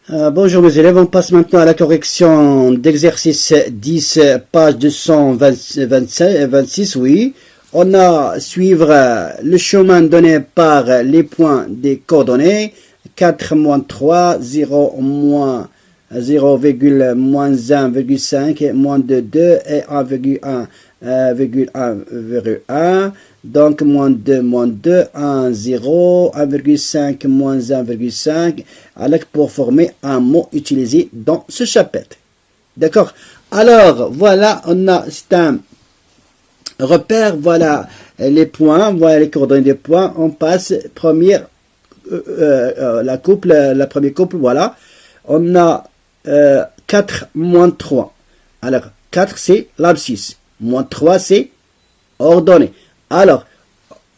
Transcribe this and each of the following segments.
Bonjour mes élèves, on passe maintenant à la correction d'exercice 10, page 226, oui. On a à suivre le chemin donné par les points des coordonnées, 4 moins 3, 0 moins 0,-1,5, moins 2, 2 et 1,1. Donc, moins 2, 1, 0, 1,5, moins 1,5, alors pour former un mot utilisé dans ce chapitre. D'accord? Alors, voilà, c'est un repère, voilà les points, voilà les coordonnées des points. On passe première, la première couple, voilà. On a 4 moins 3. Alors, 4 c'est l'abscisse, moins 3 c'est ordonnée. Alors,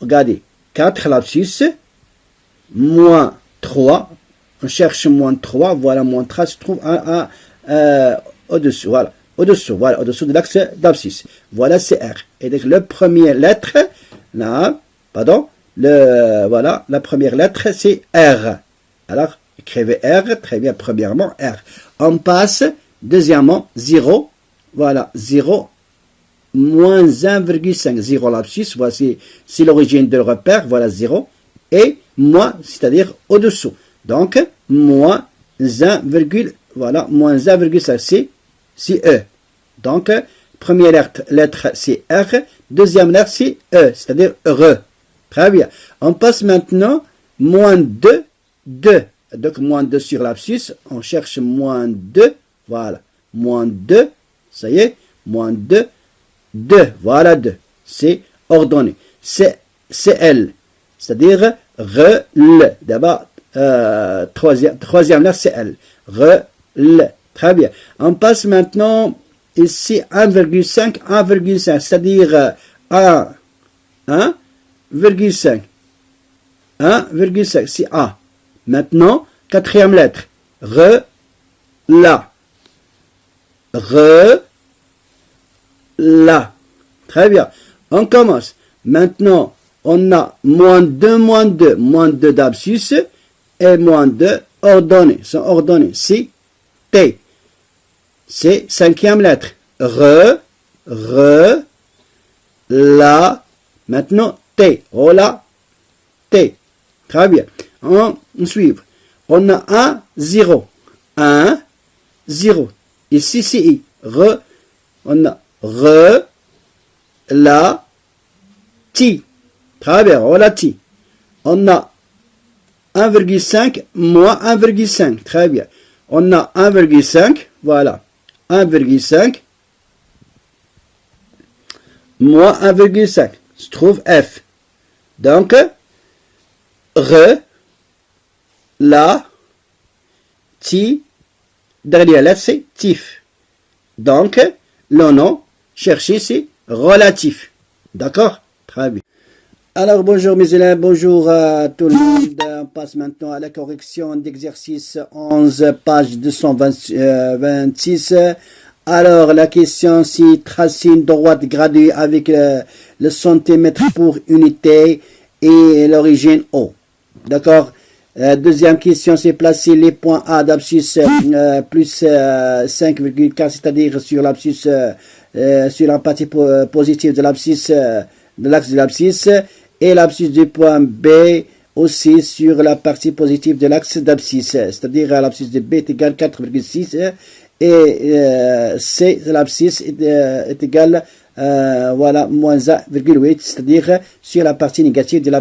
regardez, 4 l'abscisse, moins 3, on cherche moins 3, voilà, moins 3 se trouve au-dessus, voilà, au-dessous de l'axe d'abscisse. Voilà, c'est R. Et donc, la première lettre, là, voilà, la première lettre, c'est R. Alors, écrivez R, très bien, premièrement, R. On passe, deuxièmement, 0, voilà, 0, moins 1,5, 0 l'abscisse, voici, c'est l'origine de repère, voilà 0, et moins, c'est-à-dire au-dessous. Donc, moins 1, voilà, moins 1,5, c'est E. Donc, première lettre, c'est R, deuxième lettre, c'est E, c'est-à-dire RE. Très bien. On passe maintenant, moins 2, 2. Donc, moins 2 sur l'abscisse, on cherche moins 2, voilà, moins 2, ça y est, moins 2, 2, voilà 2, c'est ordonné, c'est L, c'est-à-dire REL, d'abord, troisième là, c'est L, REL, très bien. On passe maintenant ici 1,5, c'est-à-dire 1,5, c'est A. Maintenant, quatrième lettre, la. Là. Très bien. On commence. Maintenant, on a moins 2 d'abscisse et moins 2 ordonnées. Sont ordonnées. C'est T. C'est cinquième lettre. La. Maintenant, T. Voilà. T. Très bien. On suit. On a 1, 0. 1, 0. Ici, c'est I. On a la, ti. Très bien, relati. On a 1,5 moins 1,5. Très bien. On a 1,5, voilà. 1,5 moins 1,5 se trouve F. Donc, la, ti, derrière lettre, c'est tif. Donc, le nom cherché, c'est relatif. D'accord? Très bien. Alors, bonjour mes élèves, bonjour à tout le monde. On passe maintenant à la correction d'exercice 11, page 226. Alors, la question, c'est tracer une droite graduée avec le centimètre pour unité et l'origine O. D'accord? Deuxième question, c'est placer les points A d'abscisse plus 5,4, c'est-à-dire sur l'abscisse, sur la partie positive de l'abscisse, de l'axe de l'abscisse, et l'abscisse du point B aussi sur la partie positive de l'axe d'abscisse, c'est-à-dire l'abscisse de B est égal à 4,6 et C, l'abscisse est égal voilà, moins 1,8, c'est-à-dire sur la partie négative de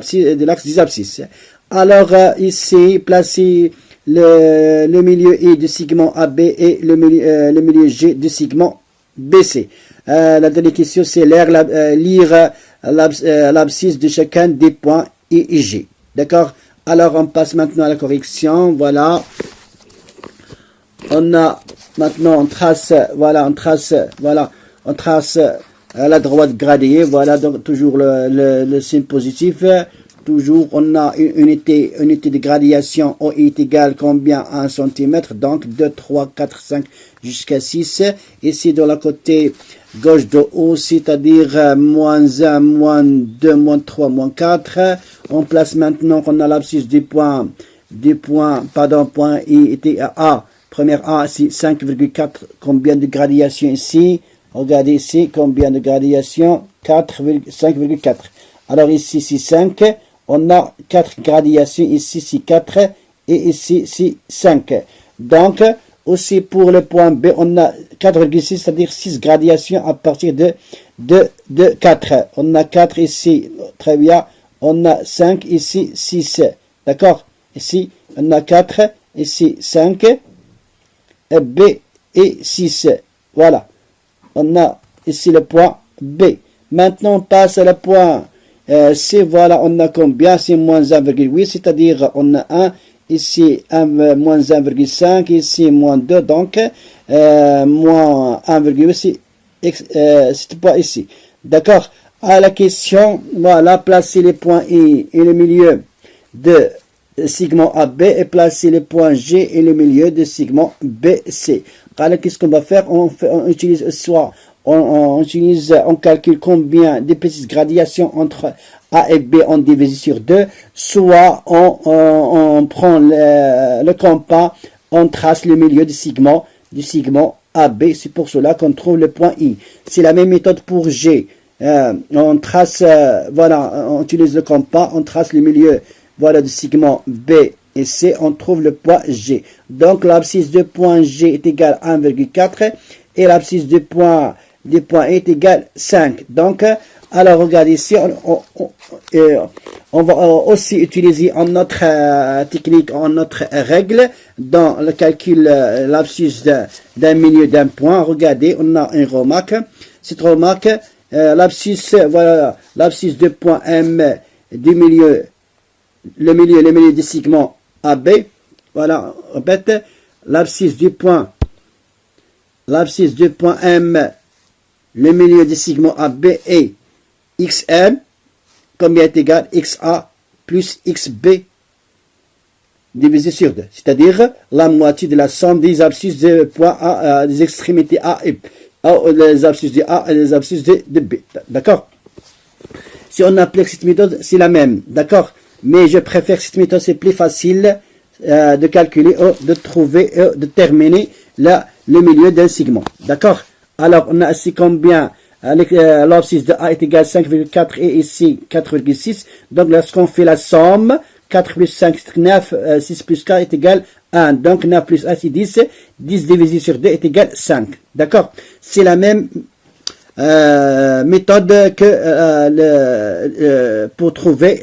l'axe des abscisses. Alors, ici, placer le milieu I du segment AB et le milieu G du segment BC. La dernière question, c'est lire l'abscisse de chacun des points I et G. D'accord? Alors, on passe maintenant à la correction. Voilà. Maintenant, on trace la droite gradée. Voilà, donc toujours le signe positif. Toujours, on a une unité de gradation O est égale combien? 1 cm. Donc, 2, 3, 4, 5 jusqu'à 6. Ici, de la côté gauche de O, c'est-à-dire moins 1, moins 2, moins 3, moins 4. On place maintenant qu'on a l'abscisse du point du point, pardon, point I était à A. Première A, c'est 5,4. Combien de gradations ici? Regardez ici, combien de gradations? 5,4. Alors ici, c'est 5. On a 4 gradations. Ici, c'est 4. Et ici, c'est 5. Donc, aussi pour le point B, on a 4,6, c'est-à-dire 6 gradations à partir de 4. On a 4 ici, très bien. On a 5 ici, 6. D'accord? Ici, on a 4, ici 5, B et 6. Voilà. On a ici le point B. Maintenant, on passe à le point C. Voilà, on a combien? C'est moins 1,8, c'est-à-dire on a 1, ici moins 1,5, ici moins 2, donc moins 1,8, c'est point ici. D'accord? À la question, voilà, placer les points I et le milieu de segment AB et placer les points G et le milieu de segment BC. Alors, qu'est-ce qu'on va faire? On utilise soit on calcule combien de petites gradations entre A et B, on divise sur 2, soit on prend le compas, on trace le milieu du segment AB. C'est pour cela qu'on trouve le point I. C'est la même méthode pour G. On trace, voilà, on utilise le compas, on trace le milieu, voilà, du segment B et C, on trouve le point G. Donc l'abscisse de point G est égale à 1,4 et l'abscisse du point E est égale à 5. Donc, alors regardez ici, on va aussi utiliser en notre technique, en notre règle, dans le calcul l'abscisse d'un milieu d'un point. Regardez, on a une remarque. Cette remarque, l'abscisse, voilà, l'abscisse de point M du milieu, le milieu du segment AB. Voilà, répète, l'abscisse du point M, le milieu du segment AB est XM, combien est égal XA plus XB divisé sur 2, c'est-à-dire la moitié de la somme des abscisses de points A, des extrémités A et B, les abscisses de A et les abscisses de B. D'accord? Si on applique cette méthode, c'est la même. D'accord? Mais je préfère cette méthode, c'est plus facile de calculer, de trouver, de terminer le milieu d'un segment. D'accord? Alors, on a ici combien? L'abscisse de A est égal à 5,4 et ici 4,6. Donc, lorsqu'on fait la somme, 4 plus 5, c'est 9, 6 plus 4 est égal à 1. Donc, 9 plus 1, c'est 10. 10 divisé sur 2 est égal à 5. D'accord? C'est la même méthode que pour trouver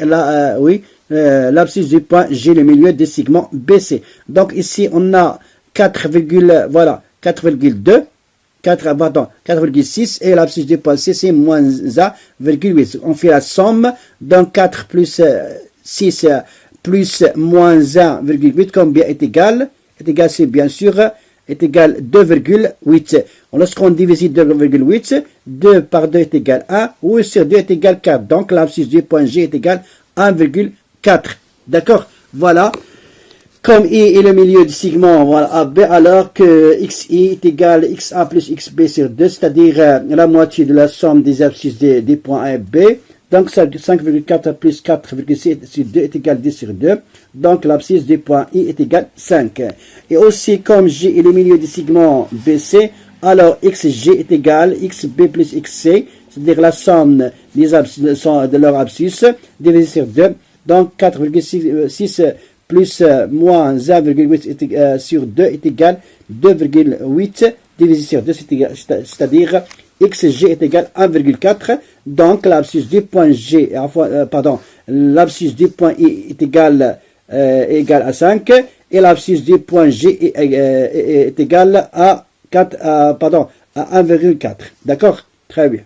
l'abscisse du point G, le milieu du segment BC. Donc, ici, on a 4,2. 4,6 et l'abscisse du point C, c'est moins 1,8. On fait la somme, donc 4 plus 6 plus moins 1,8, combien est égal? Est égal, c'est bien sûr, est égal 2,8. Lorsqu'on divise 2,8, 2 par 2 est égal 1, 8 sur 2 est égal 4. Donc l'abscisse du point G est égal 1,4. D'accord? Voilà. Comme I est le milieu du segment, voilà, AB, alors que XI est égal à XA plus XB sur 2, c'est-à-dire la moitié de la somme des abscisses des points A et B. Donc 5,4 plus 4,6 sur 2 est égal à 10 sur 2. Donc l'abscisse du point I est égal à 5. Et aussi, comme G est le milieu du segment BC, alors XG est égal à XB plus XC, c'est-à-dire la somme des abscisses, de leur abscisse, divisé sur 2. Donc 4,6 plus moins 1,8 sur 2 est égal à 2,8 divisé sur 2, c'est-à-dire XG est égal à 1,4. Donc l'abscisse du point G, l'abscisse du point I est égal à 5 et l'abscisse du point G est égal à 1,4. D'accord? Très bien.